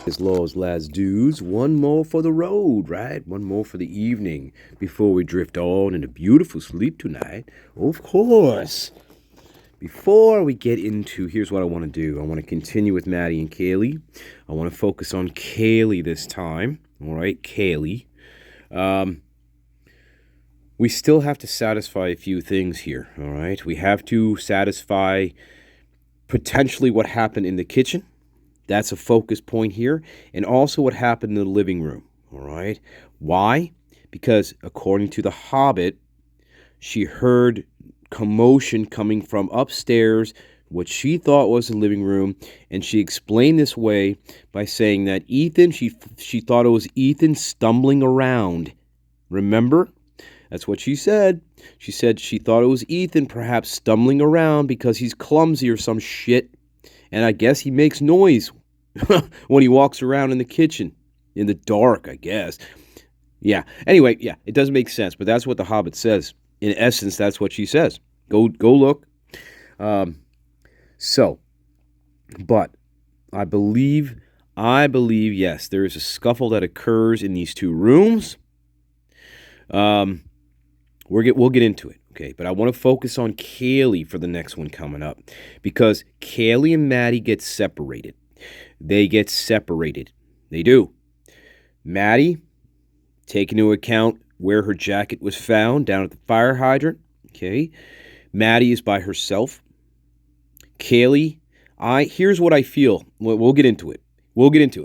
As laws, lads, dudes, one more for the road, right? One more for the evening before we drift on into beautiful sleep tonight. Of course. Before we get into, here's what I want to do. I want to continue with Maddie and Kaylee. I want to focus on Kaylee this time. All right, Kaylee. We still have to satisfy a few things here, all right? We have to satisfy potentially what happened in the kitchen. That's a focus point here. And also what happened in the living room, all right? Why? Because according to The Hobbit, she heard commotion coming from upstairs, what she thought was the living room, and she explained this way by saying that Ethan, she thought it was Ethan stumbling around. Remember? That's what she said. She said she thought it was Ethan perhaps stumbling around because he's clumsy or some shit. And I guess he makes noise when he walks around in the kitchen. In the dark, I guess. Yeah. Anyway, yeah, it doesn't make sense, but that's what The Hobbit says. In essence, that's what she says. Go look. But I believe, yes, there is a scuffle that occurs in these two rooms. We'll get into it, okay? But I want to focus on Kaylee for the next one coming up, because Kaylee and Maddie get separated. They get separated. They do. Maddie, take into account where her jacket was found, down at the fire hydrant, okay? Maddie is by herself. Kaylee, here's what I feel. We'll get into it.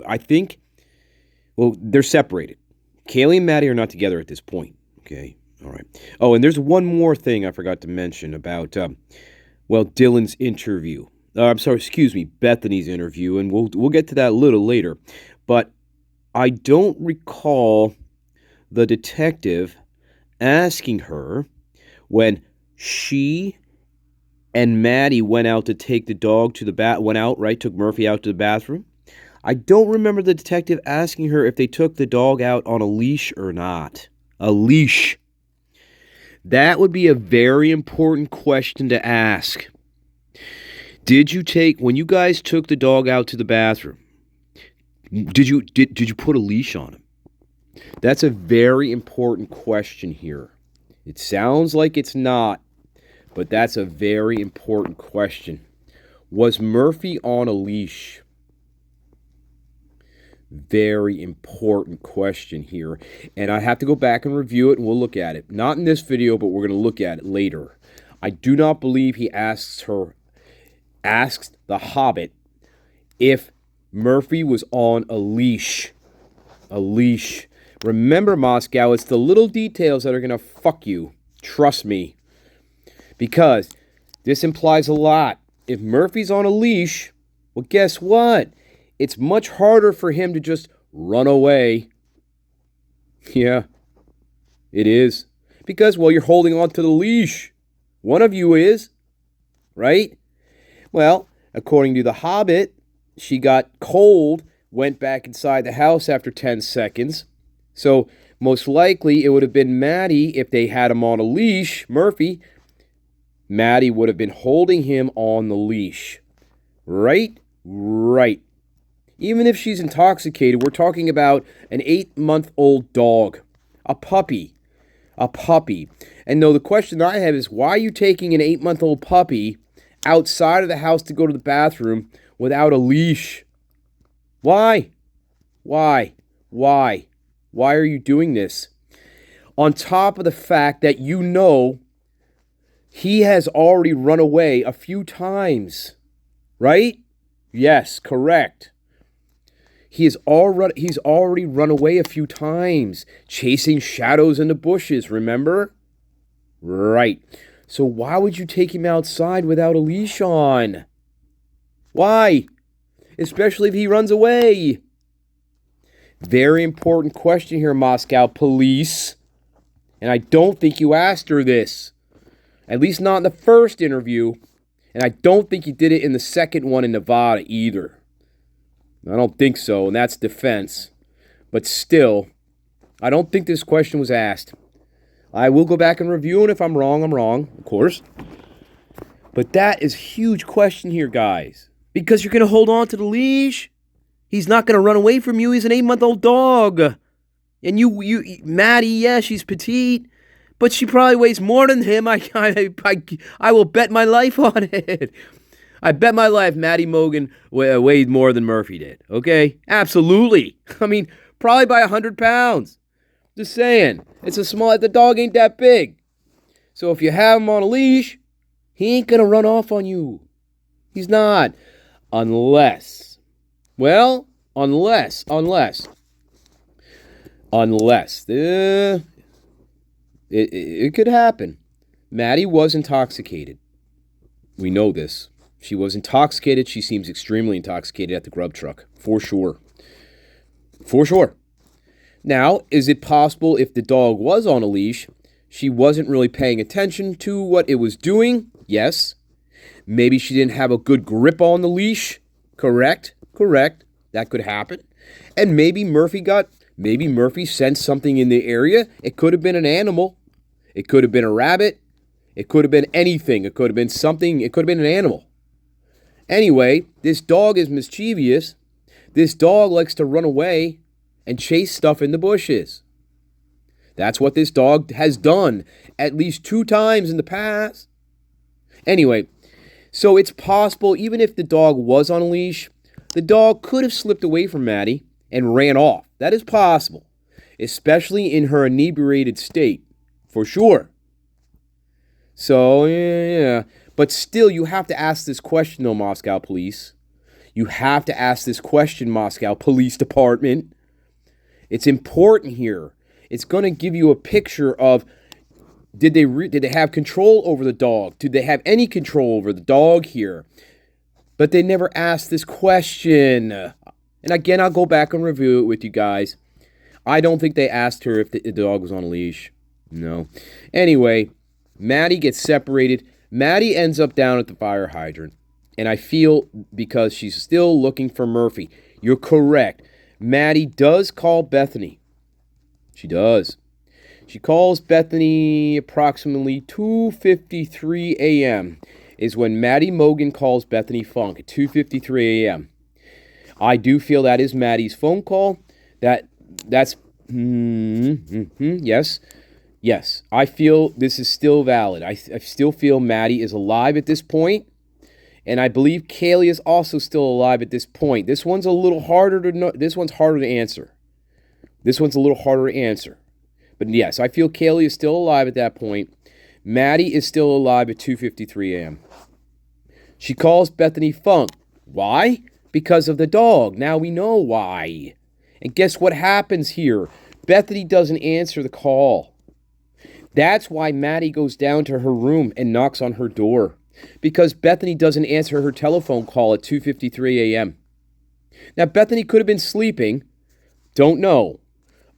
I think, they're separated. Kaylee and Maddie are not together at this point, okay? All right. Oh, and there's one more thing I forgot to mention about, Dylan's interview. Bethany's interview, and we'll get to that a little later. But I don't recall the detective asking her when she and Maddie went out to take the dog to the took Murphy out to the bathroom. I don't remember the detective asking her if they took the dog out on a leash or not. A leash. That would be a very important question to ask. When you guys took the dog out to the bathroom, did you put a leash on him? That's a very important question here. It sounds like it's not, but that's a very important question. Was Murphy on a leash? Very important question here. And I have to go back and review it, and we'll look at it. Not in this video, but we're going to look at it later. I do not believe he asks the Hobbit if Murphy was on a leash. A leash. Remember, Moscow, it's the little details that are going to fuck you. Trust me. Because this implies a lot. If Murphy's on a leash, well, guess what? It's much harder for him to just run away. Yeah, it is. Because, you're holding on to the leash. One of you is, right? Well, according to The Hobbit, she got cold, went back inside the house after 10 seconds. So, most likely, it would have been Maddie if they had him on a leash. Murphy, Maddie would have been holding him on the leash. Right? Right. Even if she's intoxicated, we're talking about an 8-month-old dog. A puppy. And no, the question I have is, why are you taking an 8-month-old puppy outside of the house to go to the bathroom without a leash? Why? Why are you doing this? On top of the fact that he has already run away a few times. Right? Yes, correct. He's already run away a few times, chasing shadows in the bushes, remember? Right. So why would you take him outside without a leash on? Why? Especially if he runs away. Very important question here, Moscow police. And I don't think you asked her this. At least not in the first interview. And I don't think you did it in the second one in Nevada either. I don't think so, and that's defense. But still, I don't think this question was asked. I will go back and review it. If I'm wrong, of course. But that is a huge question here, guys. Because you're going to hold on to the leash? He's not going to run away from you. He's an 8-month-old dog. And Maddie, yeah, she's petite, but she probably weighs more than him. I will bet my life on it. I bet my life Maddie Mogan weighed more than Murphy did. Okay? Absolutely. I mean, probably by 100 pounds. Just saying. The dog ain't that big. So if you have him on a leash, he ain't going to run off on you. He's not. Unless. It could happen. Maddie was intoxicated. We know this. She was intoxicated. She seems extremely intoxicated at the grub truck. For sure. For sure. Now, is it possible if the dog was on a leash, she wasn't really paying attention to what it was doing? Yes. Maybe she didn't have a good grip on the leash? Correct. That could happen. And maybe Murphy sensed something in the area. It could have been an animal. It could have been a rabbit. It could have been anything. It could have been something. It could have been an animal. Anyway, this dog is mischievous. This dog likes to run away and chase stuff in the bushes. That's what this dog has done at least 2 times in the past. Anyway, so it's possible, even if the dog was on a leash, the dog could have slipped away from Maddie and ran off. That is possible, especially in her inebriated state, for sure. So, yeah. But still, you have to ask this question, though, Moscow Police. You have to ask this question, Moscow Police Department. It's important here. It's going to give you a picture of, did they have control over the dog? Did they have any control over the dog here? But they never asked this question. And again, I'll go back and review it with you guys. I don't think they asked her if the dog was on a leash. No. Anyway, Maddie gets separated. Maddie ends up down at the fire hydrant. And I feel because she's still looking for Murphy. You're correct. Maddie does call Bethany. She does. She calls Bethany approximately 2:53 a.m. is when Maddie Mogan calls Bethany Funk at 2:53 a.m. I do feel that is Maddie's phone call. That's yes. I feel this is still valid. I still feel Maddie is alive at this point, and I believe Kaylee is also still alive at this point. This one's a little harder to know. This one's harder to answer. But yes, I feel Kaylee is still alive at that point. Maddie is still alive at 2:53 a.m. She calls Bethany Funk. Why? Because of the dog. Now we know why. And guess what happens here? Bethany doesn't answer the call. That's why Maddie goes down to her room and knocks on her door. Because Bethany doesn't answer her telephone call at 2:53 a.m. Now, Bethany could have been sleeping. Don't know.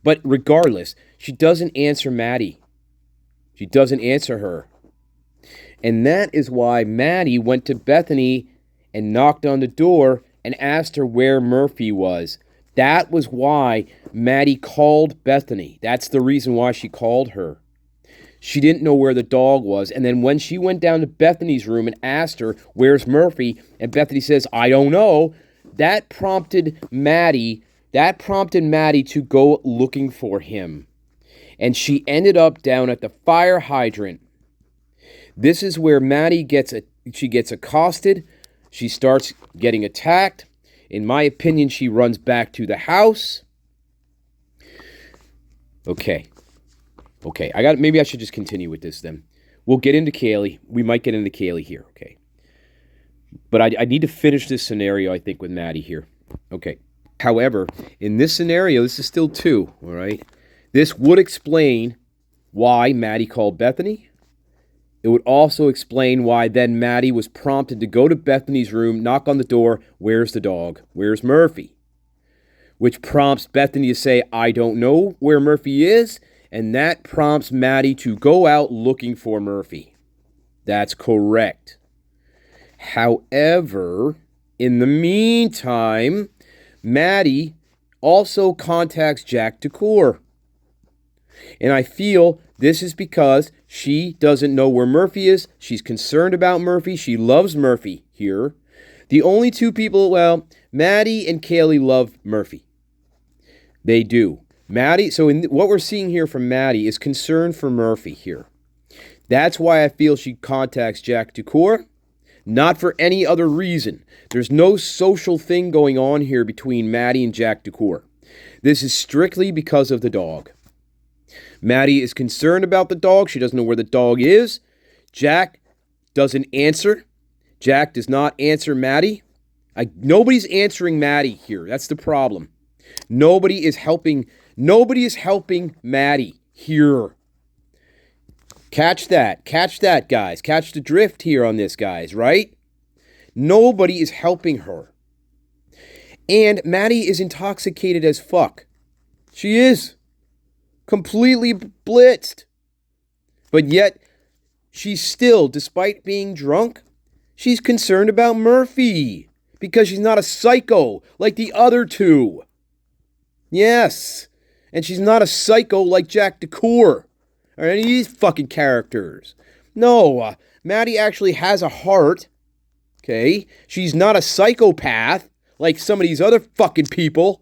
But regardless, she doesn't answer Maddie. She doesn't answer her. And that is why Maddie went to Bethany and knocked on the door and asked her where Murphy was. That was why Maddie called Bethany. That's the reason why she called her. She didn't know where the dog was. And then when she went down to Bethany's room and asked her, where's Murphy? And Bethany says, I don't know. That prompted Maddie to go looking for him. And she ended up down at the fire hydrant. This is where Maddie gets accosted. She starts getting attacked. In my opinion, she runs back to the house. Okay. Maybe I should just continue with this then. We'll get into Kaylee. We might get into Kaylee here, okay? But I need to finish this scenario, I think, with Maddie here. Okay. However, in this scenario, this is still 2, all right? This would explain why Maddie called Bethany. It would also explain why then Maddie was prompted to go to Bethany's room, knock on the door, where's the dog? Where's Murphy? Which prompts Bethany to say, I don't know where Murphy is, and that prompts Maddie to go out looking for Murphy. That's correct. However, in the meantime, Maddie also contacts Jack DeCour. And I feel this is because she doesn't know where Murphy is. She's concerned about Murphy. She loves Murphy here. The only 2 people, Maddie and Kaylee love Murphy. They do. Maddie, so what we're seeing here from Maddie is concern for Murphy here. That's why I feel she contacts Jack Ducour, not for any other reason. There's no social thing going on here between Maddie and Jack Ducour. This is strictly because of the dog. Maddie is concerned about the dog. She doesn't know where the dog is. Jack doesn't answer. Jack does not answer Maddie. Nobody's answering Maddie here. That's the problem. Nobody is helping Maddie here. Catch that, guys. Catch the drift here on this, guys, right? Nobody is helping her. And Maddie is intoxicated as fuck. She is. Completely blitzed. But yet, she's still, despite being drunk, she's concerned about Murphy. Because she's not a psycho like the other two. Yes. And she's not a psycho like Jack Ducour. Or any of these fucking characters. No, Maddie actually has a heart. Okay? She's not a psychopath like some of these other fucking people.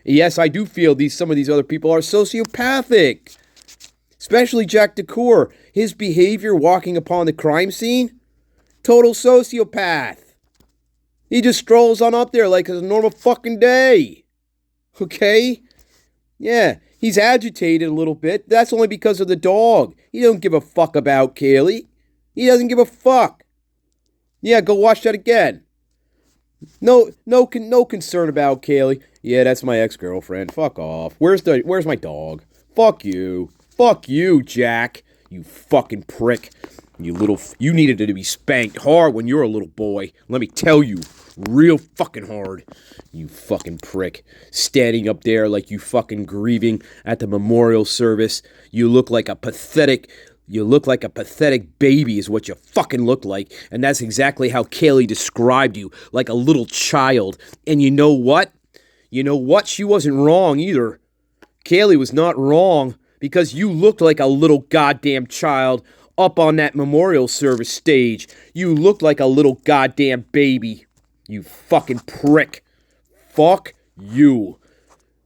Yes, I do feel some of these other people are sociopathic. Especially Jack Ducour. His behavior walking upon the crime scene. Total sociopath. He just strolls on up there like it's a normal fucking day. Okay? Yeah, he's agitated a little bit. That's only because of the dog. He don't give a fuck about Kaylee. He doesn't give a fuck. Yeah, go watch that again. No concern about Kaylee. Yeah, that's my ex-girlfriend. Fuck off. Where's my dog? Fuck you. Fuck you, Jack. You fucking prick. You needed to be spanked hard when you were a little boy. Let me tell you. Real fucking hard. You fucking prick. Standing up there like you fucking grieving at the memorial service. You look like a pathetic baby is what you fucking look like. And that's exactly how Kaylee described you. Like a little child. And you know what? She wasn't wrong either. Kaylee was not wrong. Because you looked like a little goddamn child up on that memorial service stage. You looked like a little goddamn baby. You fucking prick. Fuck you.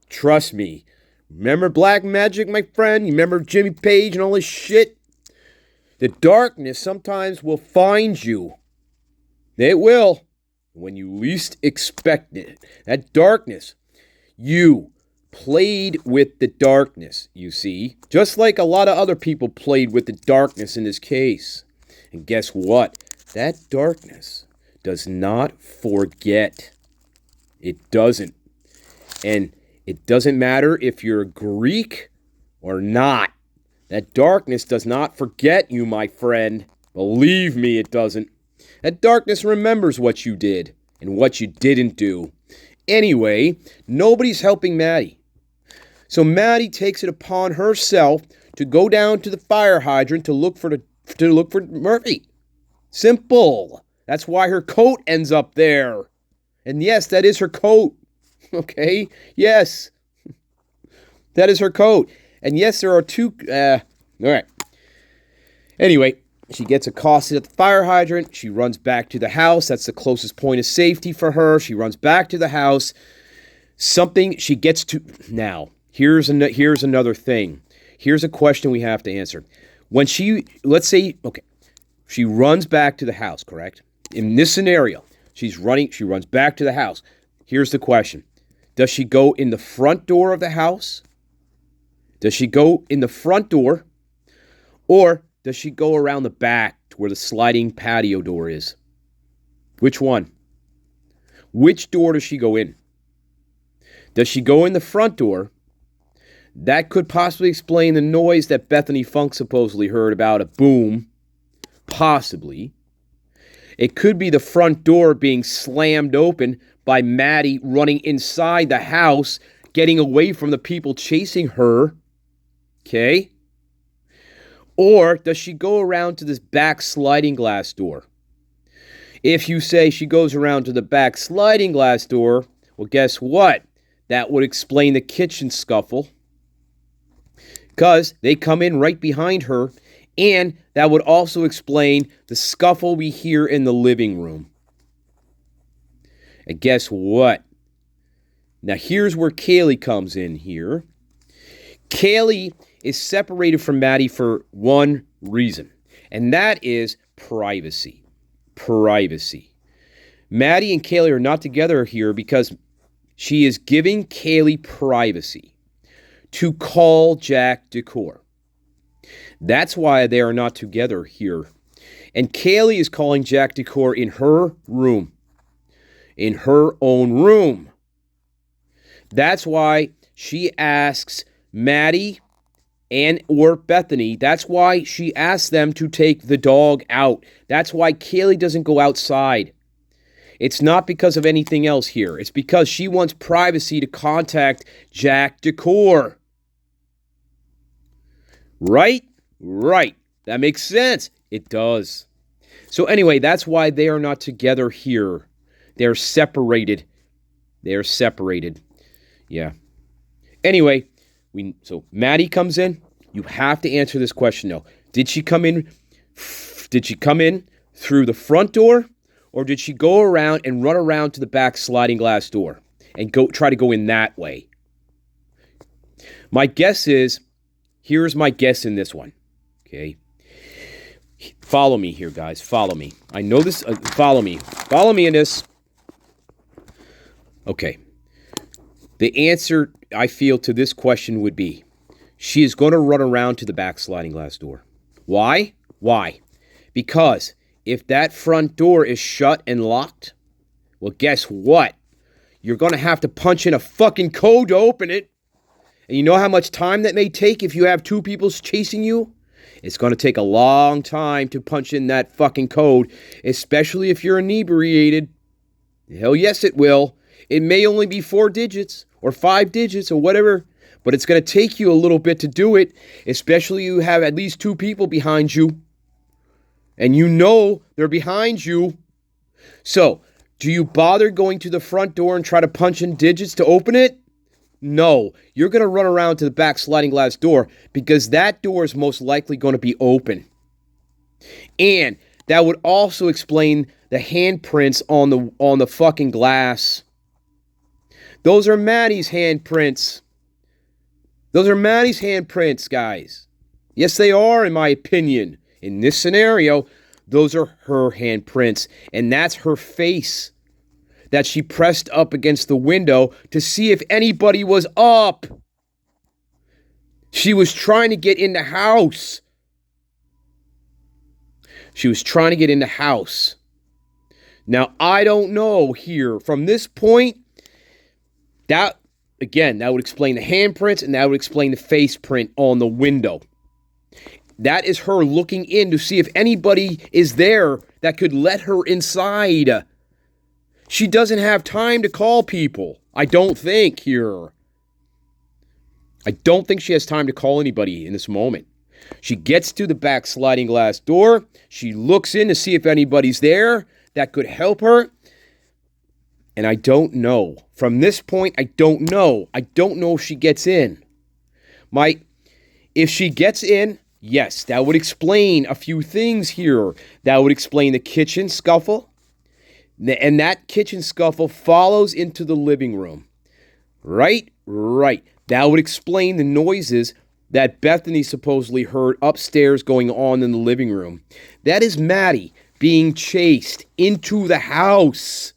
Trust me. Remember Black Magic, my friend? You remember Jimmy Page and all this shit? The darkness sometimes will find you. It will. When you least expect it. That darkness. You played with the darkness, you see. Just like a lot of other people played with the darkness in this case. And guess what? That darkness does not forget. It doesn't. And it doesn't matter if you're Greek or not. That darkness does not forget you, my friend. Believe me, it doesn't. That darkness remembers what you did and what you didn't do. Anyway, nobody's helping Maddie. So Maddie takes it upon herself to go down to the fire hydrant to look for Murphy. Simple. That's why her coat ends up there. And yes, that is her coat. Okay? Yes. That is her coat. And yes, there are two... all right. Anyway, she gets accosted at the fire hydrant. She runs back to the house. That's the closest point of safety for her. She runs back to the house. She gets to... Now, here's another thing. Here's a question we have to answer. When let's say, okay, she runs back to the house, correct? In this scenario, she runs back to the house. Here's the question. Does she go in the front door of the house? Does she go in the front door? Or does she go around the back to where the sliding patio door is? Which one? Which door does she go in? Does she go in the front door? That could possibly explain the noise that Bethany Funk supposedly heard about, a boom. Possibly. It could be the front door being slammed open by Maddie running inside the house, getting away from the people chasing her. Okay? Or does she go around to this back sliding glass door? If you say she goes around to the back sliding glass door, well, guess what? That would explain the kitchen scuffle. Because they come in right behind her. And that would also explain the scuffle we hear in the living room. And guess what? Now here's where Kaylee comes in here. Kaylee is separated from Maddie for one reason, and that is privacy. Privacy. Maddie and Kaylee are not together here because she is giving Kaylee privacy to call Jack Decor. That's why they are not together here. And Kaylee is calling Jack Decor in her room. In her own room. That's why she asks Maddie and or Bethany. That's why she asks them to take the dog out. That's why Kaylee doesn't go outside. It's not because of anything else here. It's because she wants privacy to contact Jack Decor. Right? Right. That makes sense. It does. So anyway, that's why they are not together here. They're separated. They're separated. Yeah. Anyway, so Maddie comes in. You have to answer this question though. Did she come in through the front door, or did she go around and run around to the back sliding glass door and try to go in that way? My guess is, here's my guess in this one. Okay. Follow me here, guys. Follow me. I know this. Follow me. Follow me in this. Okay. The answer, I feel, to this question would be, she is going to run around to the back sliding glass door. Why? Why? Because if that front door is shut and locked, well, guess what? You're going to have to punch in a fucking code to open it. And you know how much time that may take if you have two people chasing you? It's going to take a long time to punch in that fucking code, especially if you're inebriated. Hell yes, it will. It may only be 4 digits or 5 digits or whatever, but it's going to take you a little bit to do it, especially you have at least 2 people behind you, and you know they're behind you. So, do you bother going to the front door and try to punch in digits to open it? No, you're going to run around to the back sliding glass door because that door is most likely going to be open. And that would also explain the handprints on the fucking glass. Those are Maddie's handprints. Those are Maddie's handprints, guys. Yes, they are, in my opinion. In this scenario, those are her handprints. And that's her face that she pressed up against the window to see if anybody was up. She was trying to get in the house. She was trying to get in the house. Now, I don't know here. From this point, that would explain the handprints, and that would explain the face print on the window. That is her looking in to see if anybody is there that could let her inside. She doesn't have time to call people. I don't think here. I don't think she has time to call anybody in this moment. She gets to the back sliding glass door. She looks in to see if anybody's there that could help her. And I don't know. From this point, I don't know. I don't know if she gets in. If she gets in, yes, that would explain a few things here. That would explain the kitchen scuffle. And that kitchen scuffle follows into the living room. Right? Right. That would explain the noises that Bethany supposedly heard upstairs going on in the living room. That is Maddie being chased into the house.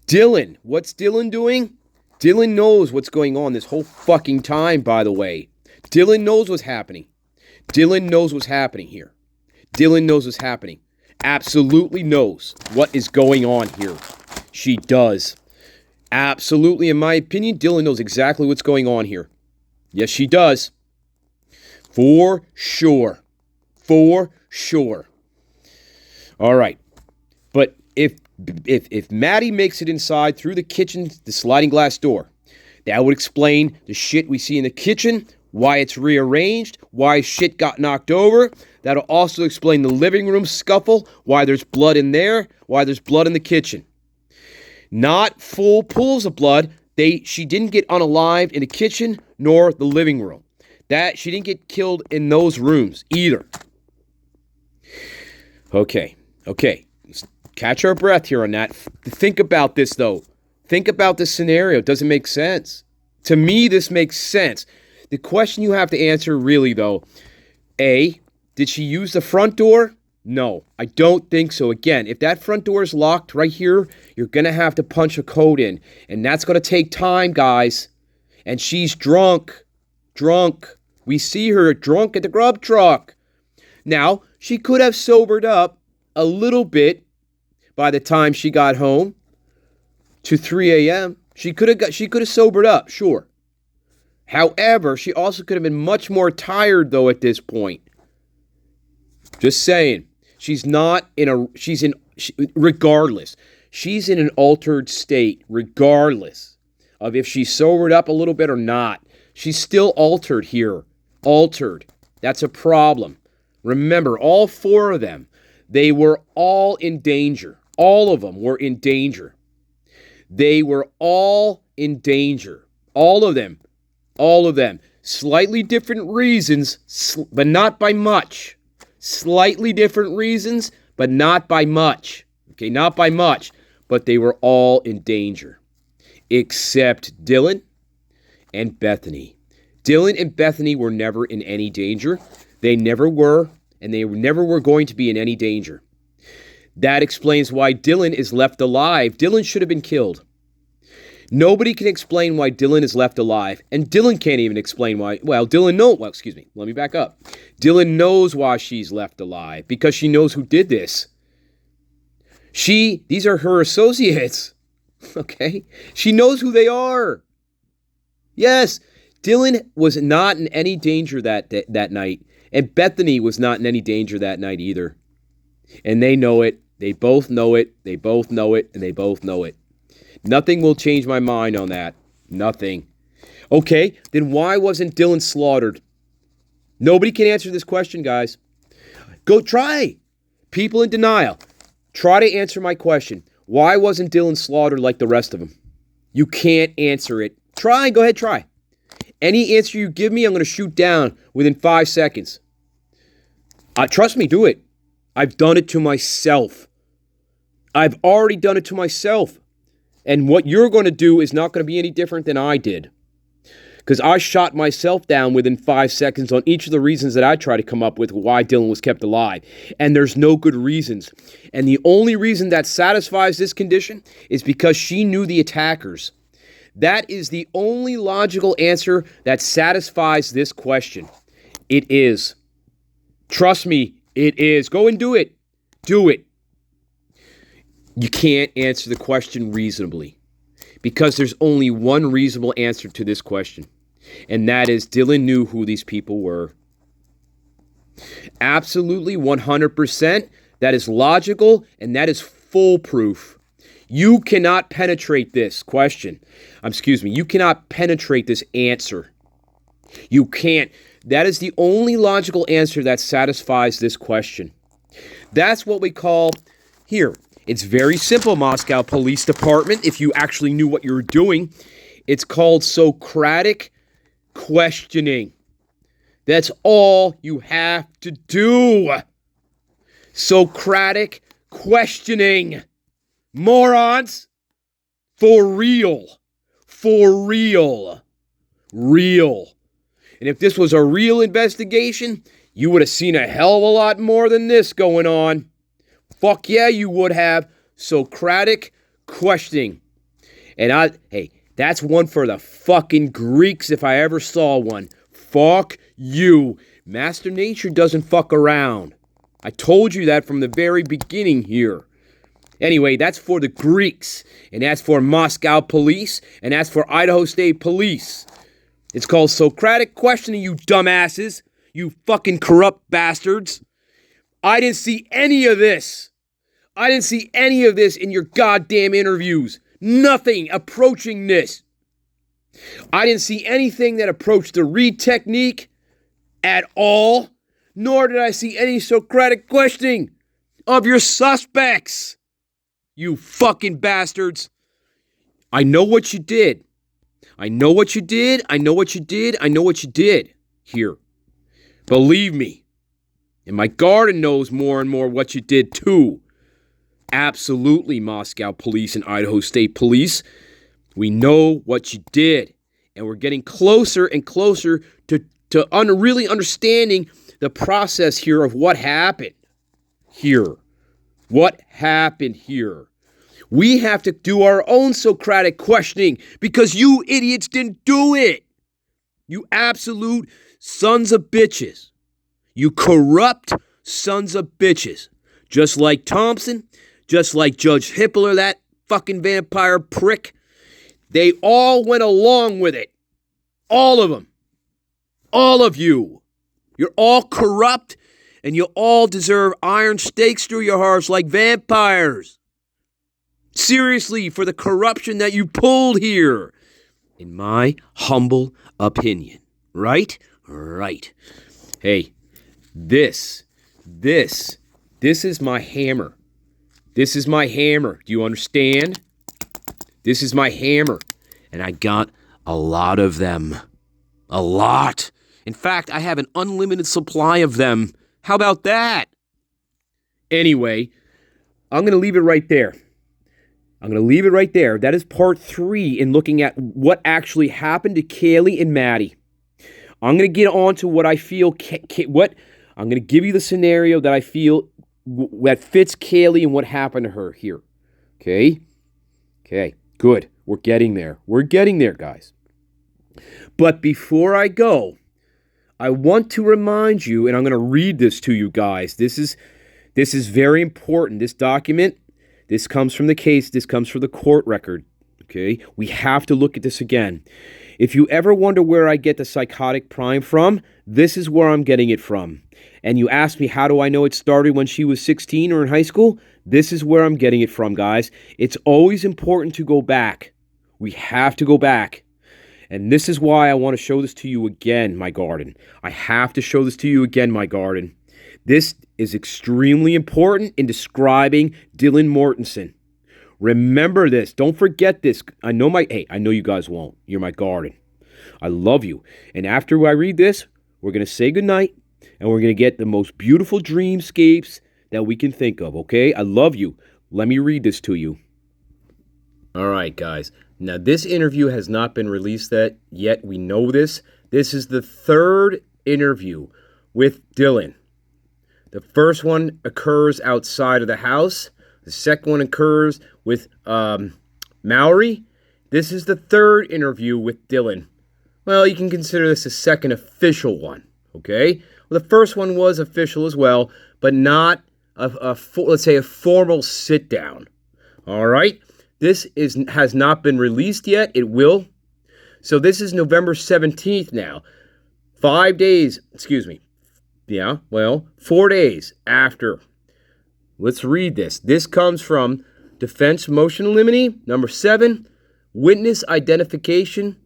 Dylan, what's Dylan doing? Dylan knows what's going on this whole fucking time, by the way. Dylan knows what's happening. Dylan knows what's happening here. Dylan knows what's happening. Absolutely knows what is going on here. She does. Absolutely, in my opinion, Dylan knows exactly what's going on here. Yes, she does. For sure. For sure. All right. But if Maddie makes it inside through the kitchen, the sliding glass door, that would explain the shit we see in the kitchen, why it's rearranged, why shit got knocked over. That'll also explain the living room scuffle, why there's blood in there, why there's blood in the kitchen. Not full pools of blood. She didn't get unalived in the kitchen nor the living room. She didn't get killed in those rooms either. Okay. Catch our breath here on that. Think about this, though. Think about this scenario. It doesn't make sense. To me, this makes sense. The question you have to answer really, though, A, did she use the front door? No, I don't think so. Again, if that front door is locked right here, you're going to have to punch a code in. And that's going to take time, guys. And she's drunk. Drunk. We see her drunk at the grub truck. Now, she could have sobered up a little bit by the time she got home to 3 a.m. She could have sobered up, sure. However, she also could have been much more tired, though, at this point. Just saying. Regardless. She's in an altered state, regardless of if she sobered up a little bit or not. She's still altered here. Altered. That's a problem. Remember, all four of them, they were all in danger. All of them were in danger. They were all in danger. All of them. All of them. Slightly different reasons, but not by much. Slightly different reasons, but not by much. Okay, not by much. But they were all in danger. Except Dylan and Bethany. Dylan and Bethany were never in any danger. They never were, and they never were going to be in any danger. That explains why Dylan is left alive. Dylan should have been killed. Nobody can explain why Dylan is left alive. And Dylan can't even explain why. Dylan let me back up. Dylan knows why she's left alive. Because she knows who did this. These are her associates. Okay? She knows who they are. Yes, Dylan was not in any danger that night. And Bethany was not in any danger that night either. And they know it. They both know it. They both know it. And they both know it. Nothing will change my mind on that. Nothing. Okay, then why wasn't Dylan slaughtered? Nobody can answer this question, guys. Go try. People in denial. Try to answer my question. Why wasn't Dylan slaughtered like the rest of them? You can't answer it. Try. Go ahead, try. Any answer you give me, I'm going to shoot down within 5 seconds. Trust me, do it. I've done it to myself. I've already done it to myself. And what you're going to do is not going to be any different than I did. Because I shot myself down within 5 seconds on each of the reasons that I try to come up with why Dylan was kept alive. And there's no good reasons. And the only reason that satisfies this condition is because she knew the attackers. That is the only logical answer that satisfies this question. It is. Trust me, it is. Go and do it. Do it. You can't answer the question reasonably because there's only one reasonable answer to this question, and that is Dylan knew who these people were. Absolutely 100%. That is logical, and that is foolproof. You cannot penetrate this question. You cannot penetrate this answer. You can't. That is the only logical answer that satisfies this question. That's what we call here. It's very simple, Moscow Police Department, if you actually knew what you were doing. It's called Socratic questioning. That's all you have to do. Socratic questioning. Morons. For real. For real. Real. And if this was a real investigation, you would have seen a hell of a lot more than this going on. Fuck yeah, you would have. Socratic questioning. And that's one for the fucking Greeks if I ever saw one. Fuck you. Master Nature doesn't fuck around. I told you that from the very beginning here. Anyway, that's for the Greeks. And that's for Moscow Police. And that's for Idaho State Police. It's called Socratic questioning, you dumbasses. You fucking corrupt bastards. I didn't see any of this. I didn't see any of this in your goddamn interviews. Nothing approaching this. I didn't see anything that approached the read technique at all. Nor did I see any Socratic questioning of your suspects. You fucking bastards. I know what you did. I know what you did. I know what you did. I know what you did. Here. Believe me. And my garden knows more and more what you did too. Absolutely, Moscow Police and Idaho State Police. We know what you did. And we're getting closer and closer to really understanding the process here of what happened here. What happened here? We have to do our own Socratic questioning because you idiots didn't do it. You absolute sons of bitches. You corrupt sons of bitches. Just like Thompson, just like Judge Hippler, that fucking vampire prick. They all went along with it. All of them. All of you. You're all corrupt, and you all deserve iron stakes through your hearts like vampires. Seriously, for the corruption that you pulled here. In my humble opinion. Right? Right. Hey, this is my hammer. This is my hammer. Do you understand? This is my hammer. And I got a lot of them. A lot. In fact, I have an unlimited supply of them. How about that? Anyway, I'm going to leave it right there. That is part 3 in looking at what actually happened to Kaylee and Maddie. I'm going to get on to what I feel, I'm going to give you the scenario that I feel that fits Kaylee and what happened to her here. Okay, good. We're getting there, guys. But before I go, I want to remind you, and I'm going to read this to you guys. This is very important. This document, this comes from the case. This comes from the court record. Okay? We have to look at this again. If you ever wonder where I get the psychotic prime from, this is where I'm getting it from. And you ask me, how do I know it started when she was 16 or in high school? This is where I'm getting it from, guys. It's always important to go back. We have to go back. And this is why I want to show this to you again, my garden. I have to show this to you again, my garden. This is extremely important in describing Dylan Mortensen. Remember this. Don't forget this. I know you guys won't. You're my garden. I love you. And after I read this, we're going to say goodnight, and we're going to get the most beautiful dreamscapes that we can think of, okay? I love you. Let me read this to you. All right, guys. Now, this interview has not been released yet. We know this. This is the 3rd interview with Dylan. The first one occurs outside of the house. The second one occurs with Mallory. This is the 3rd interview with Dylan. Well, you can consider this a second official one, okay? Well, the first one was official as well, but not let's say a formal sit-down. All right? This has not been released yet. It will. So this is November 17th now. 5 days, Yeah, well, 4 days after. Let's read this. This comes from Defense Motion in Limine, number 7, Witness Identification,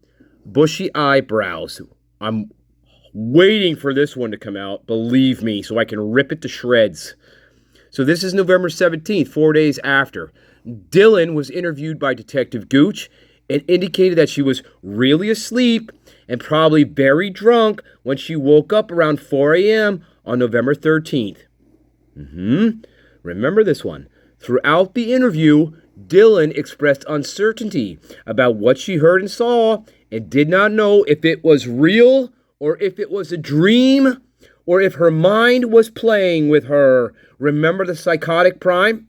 Bushy Eyebrows. I'm waiting for this one to come out, believe me, so I can rip it to shreds. So this is November 17th, 4 days after. Dylan was interviewed by Detective Gooch and indicated that she was really asleep and probably very drunk when she woke up around 4 a.m. on November 13th. Remember this one. Throughout the interview, Dylan expressed uncertainty about what she heard and saw and did not know if it was real or if it was a dream or if her mind was playing with her. Remember the psychotic prime?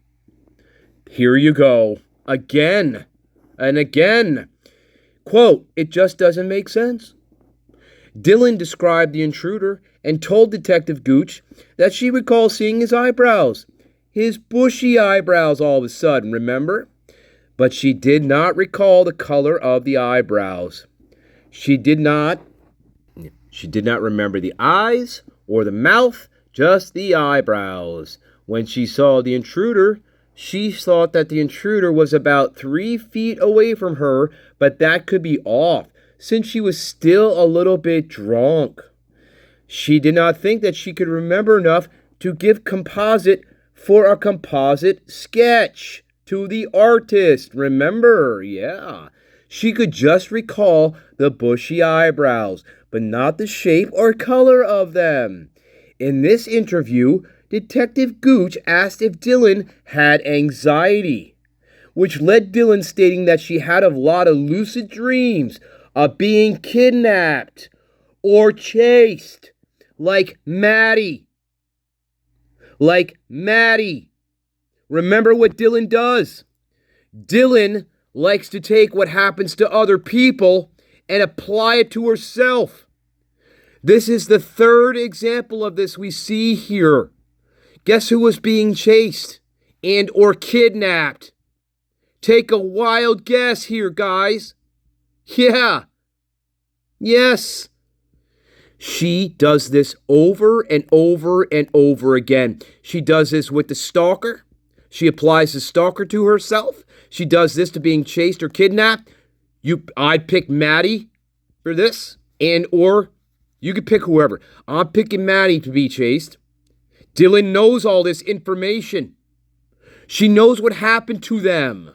Here you go. Again and again. Quote, "It just doesn't make sense." Dylan described the intruder and told Detective Gooch that she recalled seeing his eyebrows. His bushy eyebrows all of a sudden, remember? But she did not recall the color of the eyebrows. She did not remember the eyes or the mouth, just the eyebrows. When she saw the intruder, she thought that the intruder was about 3 feet away from her, but that could be off, since she was still a little bit drunk. She did not think that she could remember enough to give composite for a composite sketch to the artist. Remember? Yeah. She could just recall the bushy eyebrows, but not the shape or color of them. In this interview, Detective Gooch asked if Dylan had anxiety, which led Dylan stating that she had a lot of lucid dreams of being kidnapped or chased, like Maddie. Like Maddie. Remember what Dylan does? Dylan likes to take what happens to other people and apply it to herself. This is the third example of this we see here. Guess who was being chased and or kidnapped? Take a wild guess here, guys. Yeah. Yes. She does this over and over and over again. She does this with the stalker. She applies the stalker to herself. She does this to being chased or kidnapped. I'd pick Maddie for this, and or you could pick whoever. I'm picking Maddie to be chased. Dylan knows all this information. She knows what happened to them.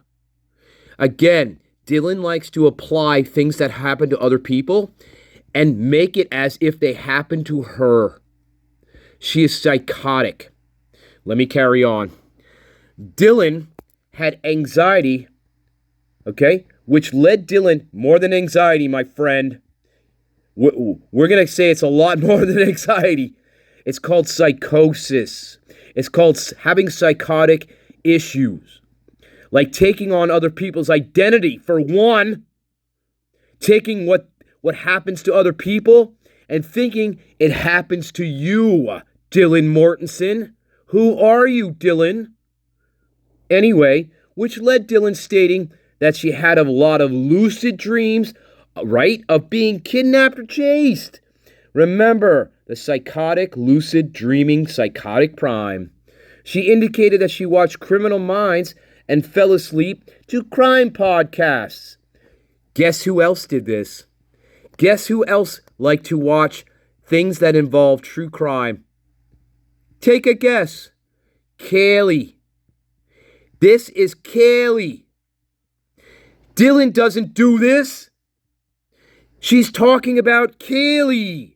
Again, Dylan likes to apply things that happen to other people and make it as if they happen to her. She is psychotic. Let me carry on. Dylan had anxiety, okay, which led Dylan, more than anxiety, my friend. We're going to say it's a lot more than anxiety. It's called psychosis. It's called having psychotic issues. Like taking on other people's identity, for one. Taking what happens to other people and thinking it happens to you, Dylan Mortensen. Who are you, Dylan? Anyway, which led Dylan stating that she had a lot of lucid dreams, right, of being kidnapped or chased. Remember, the psychotic, lucid dreaming, psychotic prime. She indicated that she watched Criminal Minds and fell asleep to crime podcasts. Guess who else did this? Guess who else liked to watch things that involve true crime? Take a guess. Kaylee. This is Kaylee. Dylan doesn't do this. She's talking about Kaylee.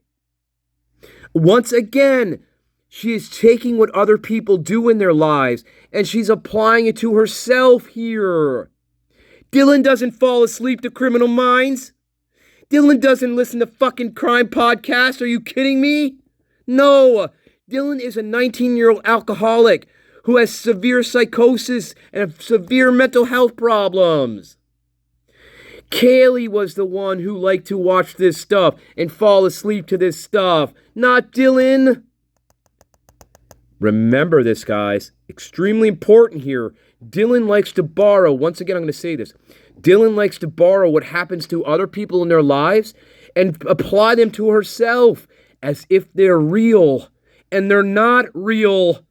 Once again, she is taking what other people do in their lives and she's applying it to herself here. Dylan doesn't fall asleep to Criminal Minds. Dylan doesn't listen to fucking crime podcasts. Are you kidding me? No. Dylan is a 19-year-old alcoholic who has severe psychosis and severe mental health problems. Kaylee was the one who liked to watch this stuff and fall asleep to this stuff, not Dylan. Remember this, guys. Extremely important here. Dylan likes to borrow. Once again, I'm going to say this. Dylan likes to borrow what happens to other people in their lives and apply them to herself as if they're real. And they're not real.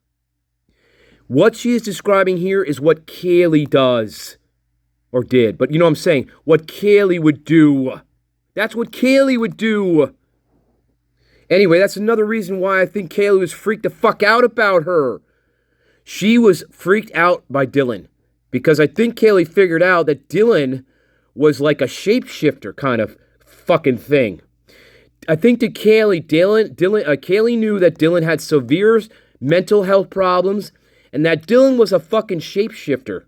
What she is describing here is what Kaylee does. Or did. But you know what I'm saying? What Kaylee would do. That's what Kaylee would do. Anyway, that's another reason why I think Kaylee was freaked the fuck out about her. She was freaked out by Dylan. Because I think Kaylee figured out that Dylan was like a shapeshifter kind of fucking thing. I think to Kaylee knew that Dylan had severe mental health problems and that Dylan was a fucking shapeshifter.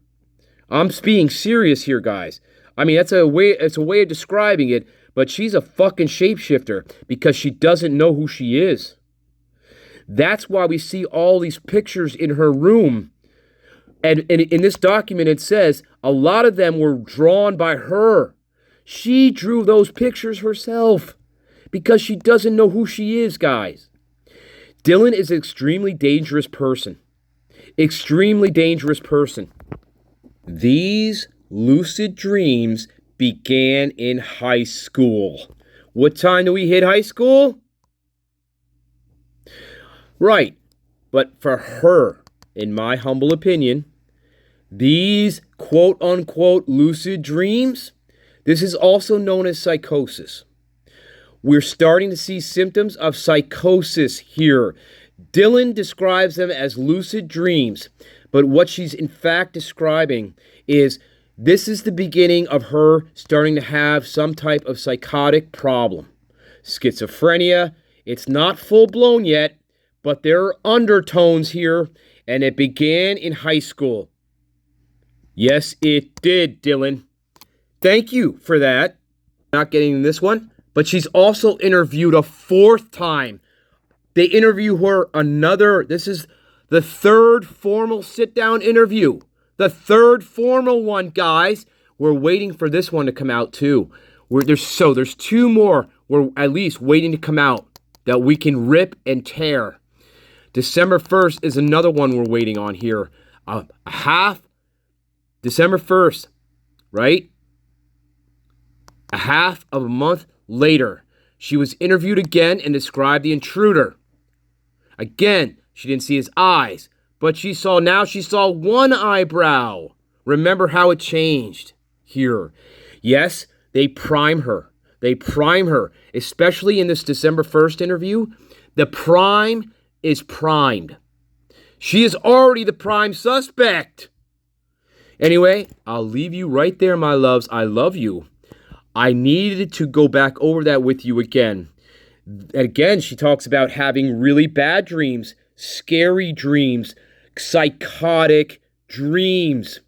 I'm being serious here, guys. I mean, it's a way of describing it, but she's a fucking shapeshifter because she doesn't know who she is. That's why we see all these pictures in her room. And in this document, it says a lot of them were drawn by her. She drew those pictures herself because she doesn't know who she is, guys. Dylan is an extremely dangerous person. Extremely dangerous person. These lucid dreams began in high school. What time do we hit high school? Right. But for her, in my humble opinion, these quote-unquote lucid dreams, this is also known as psychosis. We're starting to see symptoms of psychosis here. Dylan describes them as lucid dreams, but what she's in fact describing is this is the beginning of her starting to have some type of psychotic problem. Schizophrenia, it's not full-blown yet, but there are undertones here, and it began in high school. Yes, it did, Dylan. Thank you for that. Not getting this one, but she's also interviewed a fourth time. They interview her this is the third formal sit-down interview. The third formal one, guys. We're waiting for this one to come out too. There's two more we're at least waiting to come out that we can rip and tear. December 1st is another one we're waiting on here. December 1st, right? A half of a month later, she was interviewed again and described the intruder. Again, she didn't see his eyes, but she saw one eyebrow. Remember how it changed here. Yes, they prime her. Especially in this December 1st interview. The prime is primed. She is already the prime suspect. Anyway, I'll leave you right there, my loves. I love you. I needed to go back over that with you again. Again, she talks about having really bad dreams, scary dreams, psychotic dreams.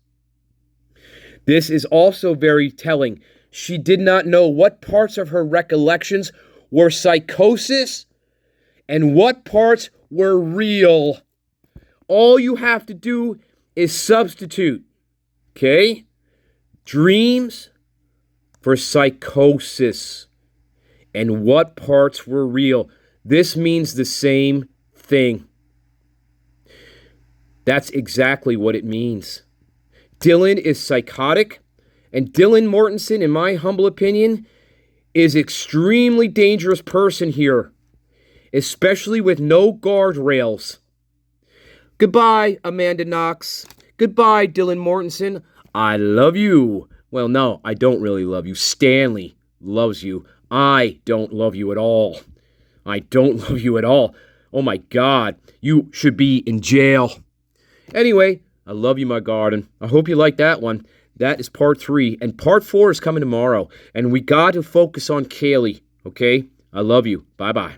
This is also very telling. She did not know what parts of her recollections were psychosis and what parts were real. All you have to do is substitute, okay? Dreams for psychosis and what parts were real. This means the same thing. That's exactly what it means. Dylan is psychotic, and Dylan Mortensen, in my humble opinion, is an extremely dangerous person here, especially with no guardrails. Goodbye, Amanda Knox. Goodbye, Dylan Mortensen. I love you. Well, no, I don't really love you. Stanley loves you. I don't love you at all. I don't love you at all. Oh my God, you should be in jail. Anyway, I love you, my garden. I hope you like that one. That is part 3, and part 4 is coming tomorrow. And we got to focus on Kaylee, okay? I love you. Bye-bye.